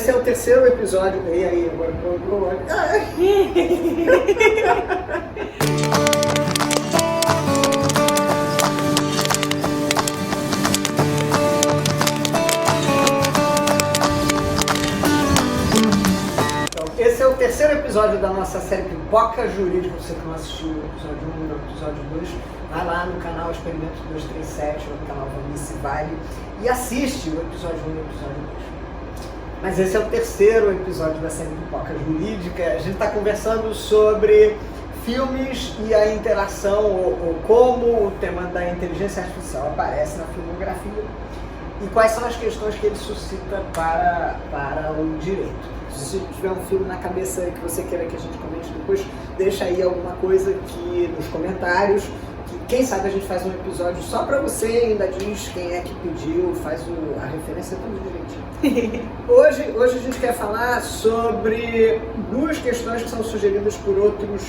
esse é o terceiro episódio. E aí, agora esse é o terceiro episódio da nossa série Pipoca Jurídica. Você que não assistiu o episódio 1 e o episódio 2, vai lá no canal Experimento 237 ou no canal Vanice Vale e assiste o episódio 1 e o episódio 2. Mas esse é o terceiro episódio da série Pipoca Jurídica. A gente está conversando sobre filmes e a interação, ou como o tema da inteligência artificial aparece na filmografia e quais são as questões que ele suscita para o direito. Se tiver um filme na cabeça que você queira que a gente comente depois, deixa aí alguma coisa aqui nos comentários. Que, quem sabe a gente faz um episódio só pra você, ainda diz quem é que pediu, faz a referência tudo direitinho. Hoje a gente quer falar sobre duas questões que são sugeridas por outros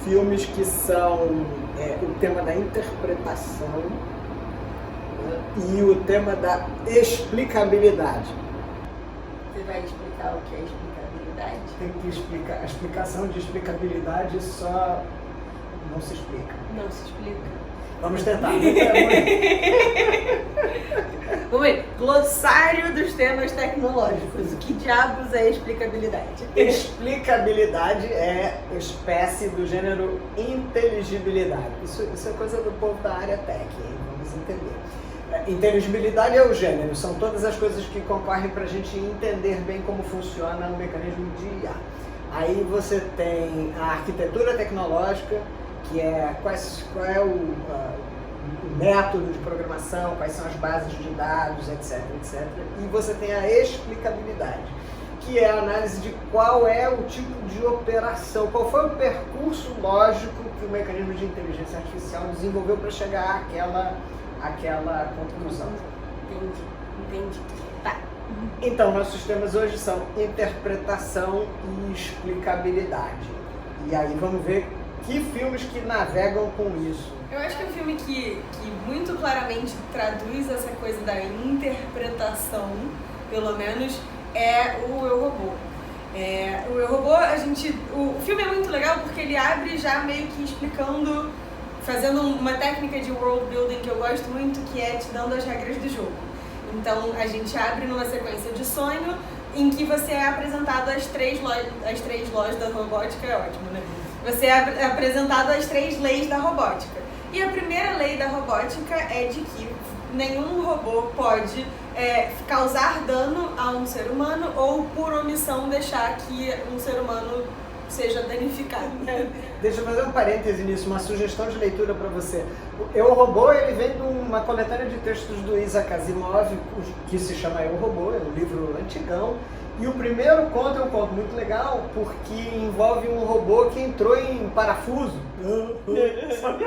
filmes, que são o tema da interpretação e o tema da explicabilidade. Você vai explicar o que é explicabilidade? Tem que explicar. A explicação de explicabilidade só não se explica. Não se explica. Vamos tentar. Vamos ver. Glossário dos temas tecnológicos. O que diabos é explicabilidade? Explicabilidade é espécie do gênero inteligibilidade. Isso é coisa do povo da área tech, hein? Vamos entender. Inteligibilidade é o gênero, são todas as coisas que concorrem para a gente entender bem como funciona o mecanismo de IA. Aí você tem a arquitetura tecnológica, que é qual é o método de programação, quais são as bases de dados, etc, etc. E você tem a explicabilidade, que é a análise de qual é o tipo de operação, qual foi o percurso lógico que o mecanismo de inteligência artificial desenvolveu para chegar àquela conclusão. Entendi. Tá. Então, nossos temas hoje são interpretação e explicabilidade. E aí vamos ver que filmes que navegam com isso. Eu acho que um filme que muito claramente traduz essa coisa da interpretação, pelo menos, é o Eu, Robô. O Eu, Robô, o filme é muito legal porque ele abre já meio que explicando, fazendo uma técnica de world building que eu gosto muito, que é te dando as regras do jogo. Então, a gente abre numa sequência de sonho em que você é apresentado as três lojas da robótica, é ótimo, né? Você é apresentado as 3 leis da robótica. E a primeira lei da robótica é de que nenhum robô pode causar dano a um ser humano ou, por omissão, deixar que um ser humano seja danificado. Deixa eu fazer um parêntese nisso, uma sugestão de leitura para você. Eu, Robô, ele vem de uma coletânea de textos do Isaac Asimov, que se chama Eu, Robô, é um livro antigão. E o primeiro conto é um conto muito legal, porque envolve um robô que entrou em parafuso. Só que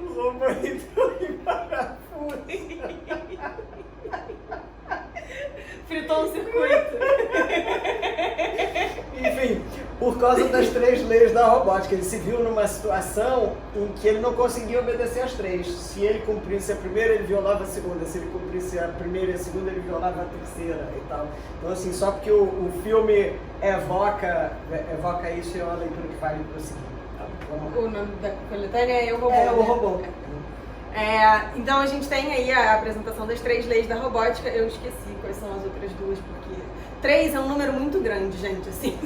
o robô entrou em parafuso. Fritou um circuito. Enfim, por causa das 3 leis da robótica, ele se viu numa situação em que ele não conseguia obedecer às 3. Se ele cumprisse a primeira, ele violava a segunda. Se ele cumprisse a primeira e a segunda, ele violava a terceira e tal. Então, assim, só porque o filme evoca isso, é uma leitura que vale prosseguir. Tá? O nome da coletânea é Eu, Robô. É o robô. Então a gente tem aí a apresentação das 3 leis da robótica. Eu esqueci quais são as outras 2, porque 3 é um número muito grande, gente, assim.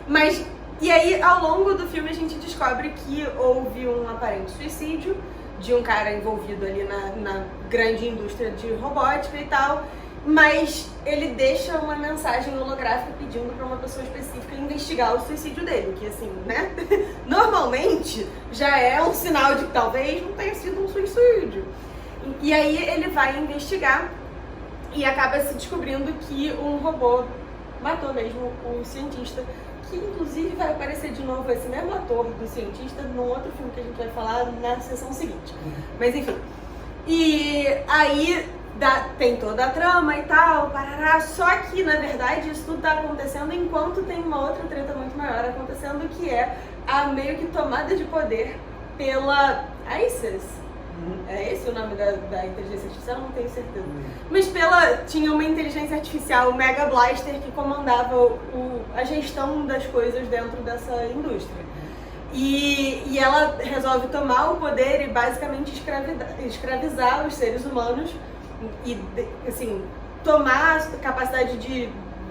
Mas, e aí ao longo do filme a gente descobre que houve um aparente suicídio de um cara envolvido ali na grande indústria de robótica e tal. Mas ele deixa uma mensagem holográfica pedindo para uma pessoa específica investigar o suicídio dele, que assim, né? Normalmente já é um sinal de que talvez não tenha sido um suicídio. E aí ele vai investigar e acaba se descobrindo que um robô matou mesmo o cientista, que inclusive vai aparecer de novo esse mesmo ator do cientista num outro filme que a gente vai falar na sessão seguinte. Mas enfim. E aí tem toda a trama e tal, parará, só que na verdade isso tudo tá acontecendo enquanto tem uma outra treta muito maior acontecendo, que é a meio que tomada de poder pela ISIS. É esse o nome da inteligência artificial? Não tenho certeza. Mas tinha uma inteligência artificial, o Mega Blaster, que comandava a gestão das coisas dentro dessa indústria. E ela resolve tomar o poder e basicamente escravizar os seres humanos e, assim, tomar a capacidade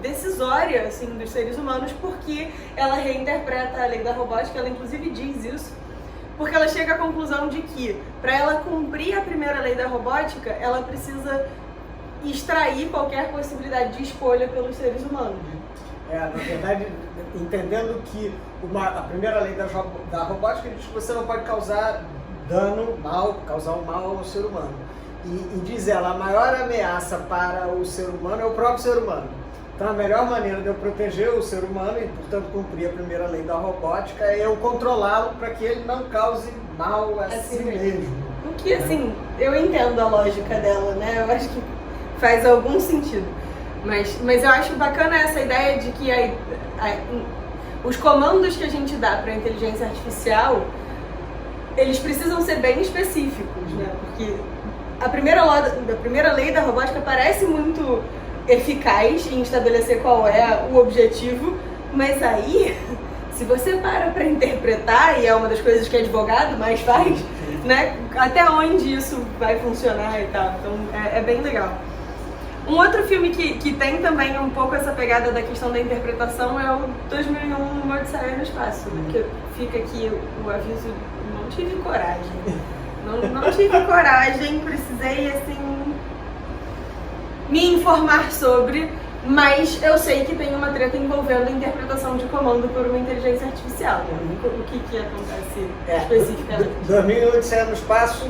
decisória, assim, dos seres humanos, porque ela reinterpreta a lei da robótica. Ela inclusive diz isso, porque ela chega à conclusão de que, para ela cumprir a primeira lei da robótica, ela precisa extrair qualquer possibilidade de escolha pelos seres humanos. Na verdade, entendendo que a primeira lei da robótica diz que você não pode causar causar um mal ao ser humano. E diz ela, a maior ameaça para o ser humano é o próprio ser humano. Então a melhor maneira de eu proteger o ser humano e, portanto, cumprir a primeira lei da robótica é eu controlá-lo para que ele não cause mal a si mesmo. O que, assim, eu entendo a lógica dela, né? Eu acho que faz algum sentido. Mas eu acho bacana essa ideia de que os comandos que a gente dá para a inteligência artificial, eles precisam ser bem específicos, né? Porque a primeira lei da robótica parece muito eficaz em estabelecer qual é o objetivo, mas aí, se você para interpretar, e é uma das coisas que advogado mais faz, né? Até onde isso vai funcionar e tal. Então é bem legal. Um outro filme que tem também um pouco essa pegada da questão da interpretação é o 2001, Uma Odisseia no Espaço, né? Que fica aqui o aviso, não tive coragem. Não tive coragem, precisei, assim, me informar sobre, mas eu sei que tem uma treta envolvendo a interpretação de comando por uma inteligência artificial. O que acontece especificamente? 2001, Odisseia no Espaço,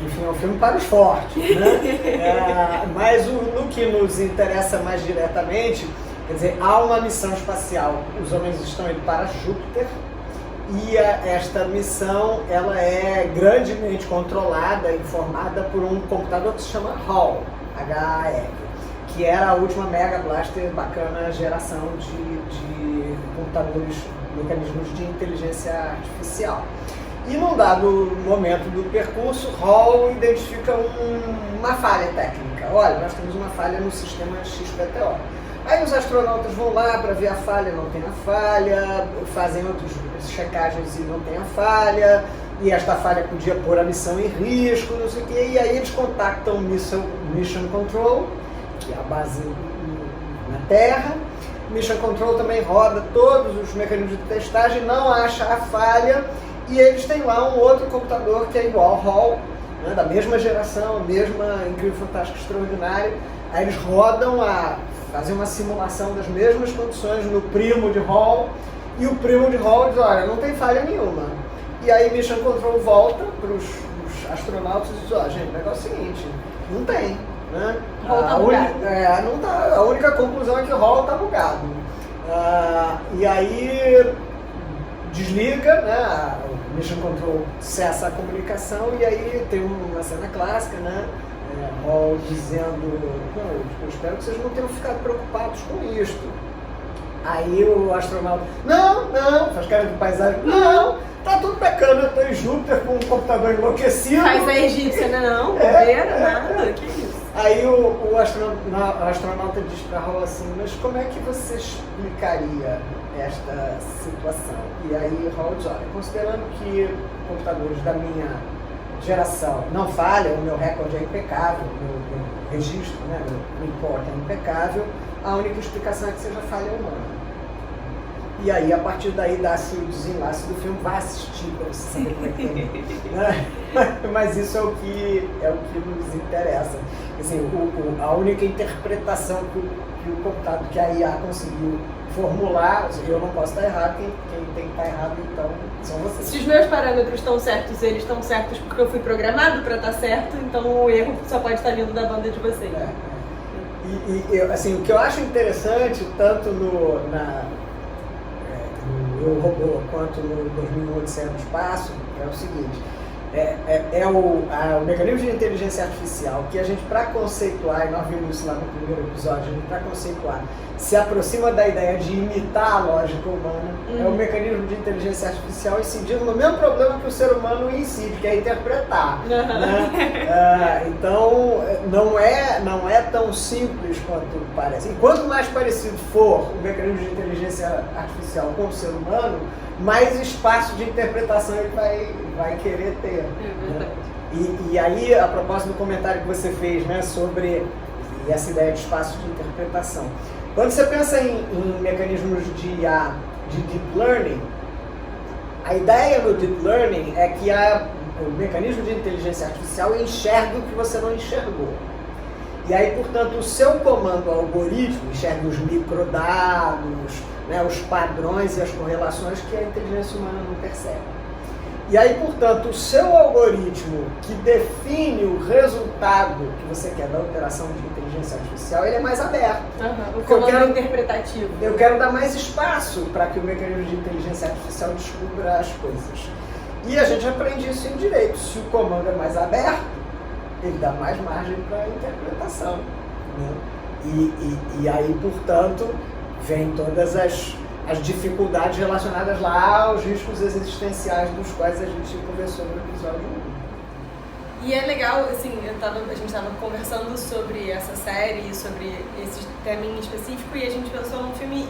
enfim, é um filme para os fortes, né? Mas no que nos interessa mais diretamente, quer dizer, há uma missão espacial, os homens estão indo para Júpiter, e esta missão ela é grandemente controlada e informada por um computador que se chama HAL, H-A-L, que era a última Mega Blaster bacana geração de computadores, mecanismos de inteligência artificial. E num dado momento do percurso, HAL identifica uma falha técnica. Olha, nós temos uma falha no sistema XPTO. Aí os astronautas vão lá para ver a falha, não tem a falha, fazem outras checagens e não tem a falha, e esta falha podia pôr a missão em risco, não sei o quê, e aí eles contactam o Mission Control, que é a base na Terra. Mission Control também roda todos os mecanismos de testagem, não acha a falha, e eles têm lá um outro computador que é igual ao HAL, né, da mesma geração, mesma incrível, fantástica, extraordinária. Aí eles rodam fazem uma simulação das mesmas condições no primo de HAL, e o primo de HAL diz, olha, não tem falha nenhuma. E aí Mission Control volta para os astronautas e diz, ó, gente, o negócio é o seguinte, não tem, né? A única conclusão é que o HAL está bugado. E aí desliga, né? O Mission Control cessa a comunicação, e aí tem uma cena clássica, né? HAL dizendo, eu espero que vocês não tenham ficado preocupados com isto. Aí o astronauta, não, faz cara de paisagem, não, tá tudo bacana, eu tô em Júpiter com um computador enlouquecido. Faz a egípcia, não, bobeira, nada, que isso. Aí o astronauta diz para HAL assim, mas como é que você explicaria esta situação? E aí HAL diz, olha, considerando que computadores da minha geração não falham, o meu recorde é impecável, o meu registro, né, meu report é impecável, a única explicação é que seja falha humana. E aí, a partir daí, dá-se o desenlace do filme, vai assistir para você saber como é que é. Né? Mas isso é o que nos interessa. Assim, a única interpretação que o computador, que a IA conseguiu formular, eu não posso estar errado, quem tem que estar errado, então, são vocês. Se os meus parâmetros estão certos, eles estão certos porque eu fui programado para estar certo, então o erro só pode estar vindo da banda de vocês. E assim, o que eu acho interessante, tanto no Eu, Robô, quanto no 2001, Odisseia no Espaço, é o seguinte, o mecanismo de inteligência artificial que a gente, para conceituar, e nós vimos isso lá no primeiro episódio, a gente, para conceituar, se aproxima da ideia de imitar a lógica humana. É o mecanismo de inteligência artificial incidindo no mesmo problema que o ser humano incide, que é interpretar. Né? Então, não é tão simples quanto parece. E quanto mais parecido for o mecanismo de inteligência artificial com o ser humano, mais espaço de interpretação ele vai querer ter. Né? E aí, a propósito do comentário que você fez, né, sobre essa ideia de espaço de interpretação. Quando você pensa em mecanismos de Deep Learning, a ideia do Deep Learning é que o mecanismo de inteligência artificial enxerga o que você não enxergou. E aí, portanto, o seu comando algoritmo enxerga os microdados, né, os padrões e as correlações que a inteligência humana não percebe. E aí, portanto, o seu algoritmo que define o resultado que você quer da operação de inteligência artificial, ele é mais aberto. O comando interpretativo. Eu quero dar mais espaço para que o mecanismo de inteligência artificial descubra as coisas. E a gente aprende isso em direito. Se o comando é mais aberto, ele dá mais margem para a interpretação. Né? E aí, portanto, vem todas as dificuldades relacionadas lá aos riscos existenciais dos quais a gente conversou no episódio 1. E é legal, assim, a gente estava conversando sobre essa série, sobre esse tema em específico, e a gente pensou num filme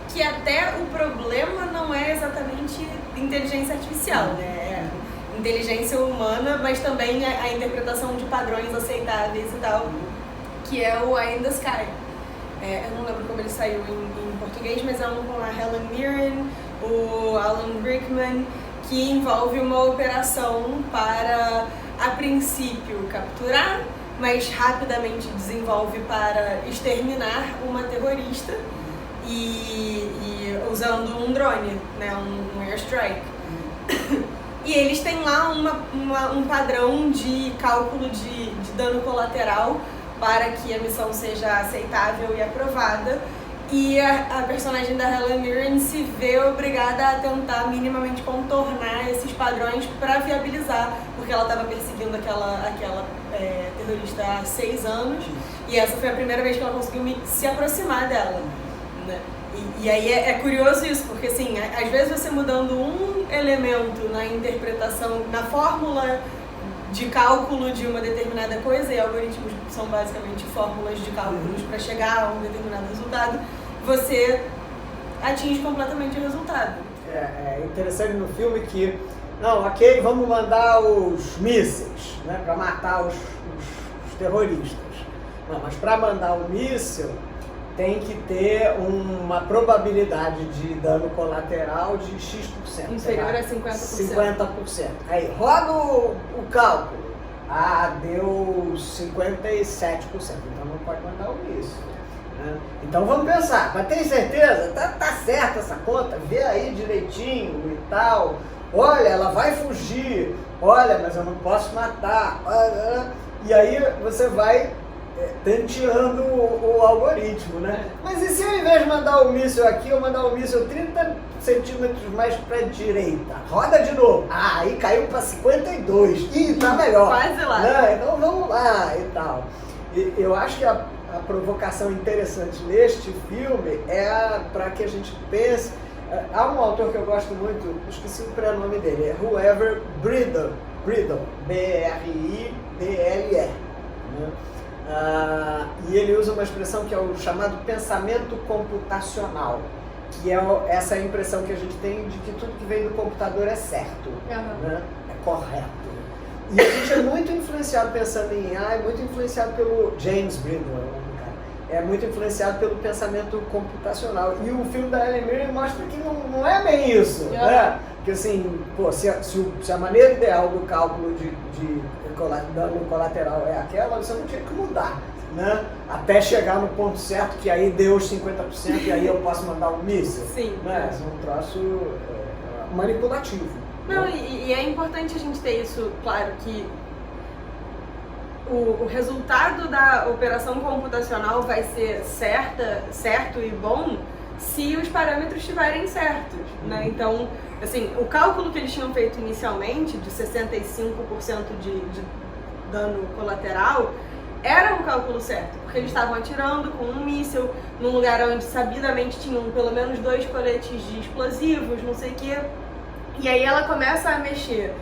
que até o problema não é exatamente inteligência artificial, né? É inteligência humana, mas também a interpretação de padrões aceitáveis e tal, que é o Eye in the Sky. Eu não lembro como ele saiu em português, mas é um com a Helen Mirren, o Alan Rickman, que envolve uma operação para, a princípio, capturar, mas rapidamente desenvolve para exterminar uma terrorista e usando um drone, né, um airstrike. E eles têm lá um padrão de cálculo de dano colateral para que a missão seja aceitável e aprovada, e a personagem da Helen Mirren se vê obrigada a tentar minimamente contornar esses padrões para viabilizar, porque ela estava perseguindo aquela terrorista há 6 anos, e essa foi a primeira vez que ela conseguiu se aproximar dela, né? E aí é curioso isso, porque assim, às vezes você mudando um elemento na interpretação, na fórmula de cálculo de uma determinada coisa, e algoritmos são basicamente fórmulas de cálculos para chegar a um determinado resultado, você atinge completamente o resultado. É interessante no filme que, não, ok, vamos mandar os mísseis, né, para matar os terroristas. Não, mas para mandar o míssil tem que ter uma probabilidade de dano colateral de X%. Inferior a 50%. 50%. Aí, roda o cálculo. Deu 57%. Então não pode mandar o míssil. Né? Então vamos pensar. Mas tem certeza? Tá certa essa conta? Vê aí direitinho e tal. Olha, ela vai fugir. Olha, mas eu não posso matar. E aí você vai tenteando o algoritmo, né? Mas e se ao invés de mandar o míssil aqui, eu mandar o míssil 30 centímetros mais para a direita? Roda de novo. Aí caiu para 52. Ih, tá melhor. Quase lá. Né? Então vamos lá e tal. E eu acho que a provocação interessante neste filme é para que a gente pense. Há um autor que eu gosto muito, esqueci o prenome dele, é Whoever Bridle, B-R-I-D-L-E. Né? E ele usa uma expressão que é o chamado pensamento computacional, que é essa impressão que a gente tem de que tudo que vem do computador é certo, né? É correto. E a gente é muito influenciado, pensando em AI, muito influenciado pelo James Bridle, é muito influenciado pelo pensamento computacional. E o filme da Helen Mirren mostra que não é bem isso, né? Porque assim, pô, se a maneira ideal do cálculo de dano colateral é aquela, você não tinha que mudar, né? Até chegar no ponto certo, que aí deu os 50% e aí eu posso mandar um míssil. Sim. Né? É um troço manipulativo. Não, né? e é importante a gente ter isso, claro, que o resultado da operação computacional vai ser certo e bom se os parâmetros estiverem certos, né? Então, assim, o cálculo que eles tinham feito inicialmente de 65% de dano colateral era um cálculo certo, porque eles estavam atirando com um míssil num lugar onde sabidamente tinham pelo menos 2 coletes de explosivos, não sei o quê. E aí ela começa a mexer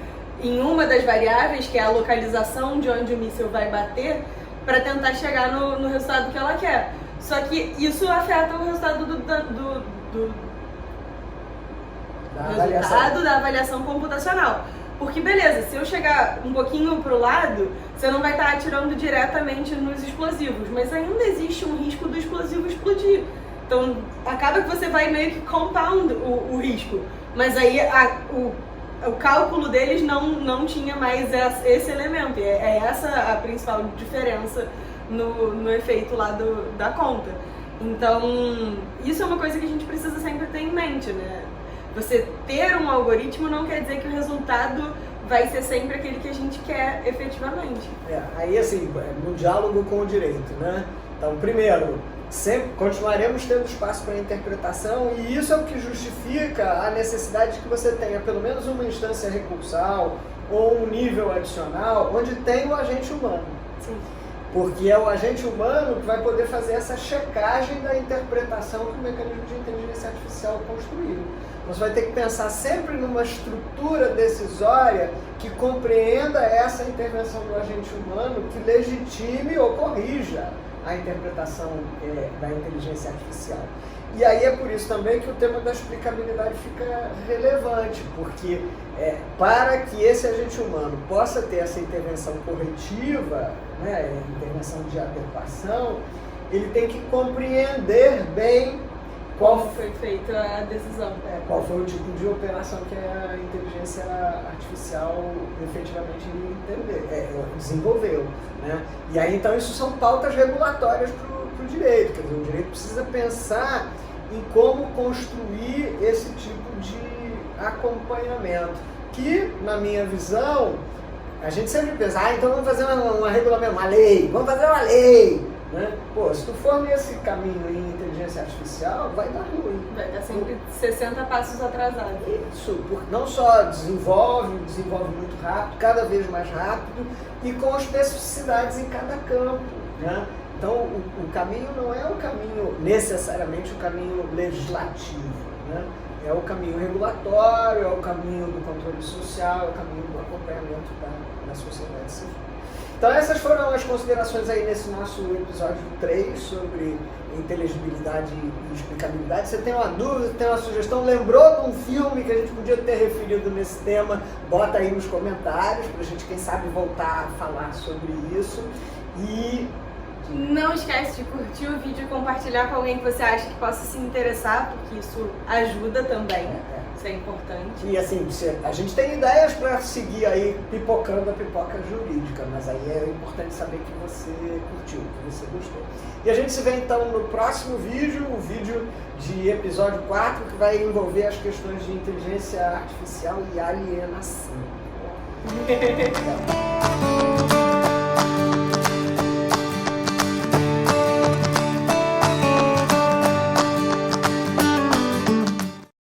em uma das variáveis, que é a localização de onde o míssil vai bater, para tentar chegar no resultado que ela quer. Só que isso afeta o resultado da avaliação computacional. Porque beleza, se eu chegar um pouquinho pro lado, você não vai estar atirando diretamente nos explosivos, mas ainda existe um risco do explosivo explodir. Então acaba que você vai meio que compound o risco. Mas aí o cálculo deles não tinha mais esse elemento. E é essa a principal diferença no efeito lá da conta. Então, isso é uma coisa que a gente precisa sempre ter em mente, né? Você ter um algoritmo não quer dizer que o resultado vai ser sempre aquele que a gente quer efetivamente. Aí assim, no diálogo com o direito, né? Então, primeiro, sempre continuaremos tendo espaço para interpretação e isso é o que justifica a necessidade de que você tenha pelo menos uma instância recursal ou um nível adicional onde tem o agente humano. Sim. Porque é o agente humano que vai poder fazer essa checagem da interpretação que o mecanismo de inteligência artificial construiu. Você vai ter que pensar sempre numa estrutura decisória que compreenda essa intervenção do agente humano, que legitime ou corrija a interpretação da inteligência artificial. E aí é por isso também que o tema da explicabilidade fica relevante, porque para que esse agente humano possa ter essa intervenção corretiva, né, intervenção de adequação, ele tem que compreender bem qual foi feita a decisão. Qual foi o tipo de operação que a inteligência artificial efetivamente desenvolveu. Né? E aí então isso são pautas regulatórias para o direito, quer dizer, o direito precisa pensar em como construir esse tipo de acompanhamento, que na minha visão, a gente sempre pensa, então vamos fazer uma regulamento, uma lei, vamos fazer uma lei. Né? Pô, se tu for nesse caminho em inteligência artificial, vai dar ruim. Vai dar sempre 60 passos atrasado. Isso, porque não só desenvolve muito rápido, cada vez mais rápido e com especificidades em cada campo. Né? Então, o caminho não é o caminho, necessariamente o caminho legislativo. Né? É o caminho regulatório, é o caminho do controle social, é o caminho do acompanhamento da sociedade civil. Então essas foram as considerações aí nesse nosso episódio 3 sobre inteligibilidade e explicabilidade. Você tem uma dúvida, tem uma sugestão, lembrou de um filme que a gente podia ter referido nesse tema, bota aí nos comentários pra gente, quem sabe, voltar a falar sobre isso. E não esquece de curtir o vídeo e compartilhar com alguém que você acha que possa se interessar, porque isso ajuda também. Isso é importante. E assim, a gente tem ideias para seguir aí pipocando a pipoca jurídica, mas aí é importante saber que você curtiu, que você gostou. E a gente se vê então no próximo vídeo, o vídeo de episódio 4, que vai envolver as questões de inteligência artificial e alienação.